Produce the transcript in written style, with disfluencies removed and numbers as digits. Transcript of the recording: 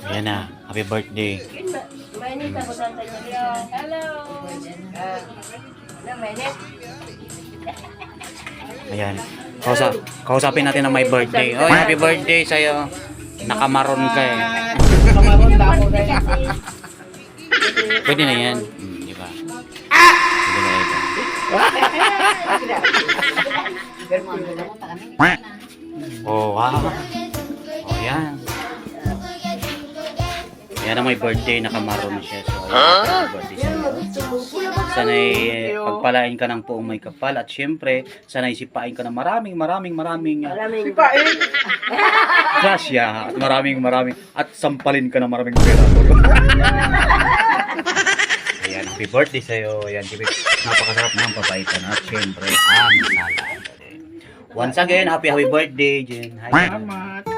Ayan na. Happy birthday. Hello. Ayan. Kausapin natin na may birthday. Oy, happy birthday sa'yo. Nakamaroon ka eh. Pwede na yan. Di ba? Pwede na yan. Oh, wow. Oh, yan. Yan ang may birthday, nakamaroon siya. So, ayan, happy birthday sa'yo. Sana'y pagpalain ka ng puong may kapal. At syempre, sana'y sipain ka ng maraming grasya. At maraming at sampalin ka ng maraming pera. Ayan, happy birthday sa'yo. Ayan, napakasarap ng papaitan. At syempre, ang salad. Once again, happy birthday, Jen. Hi. Salamat.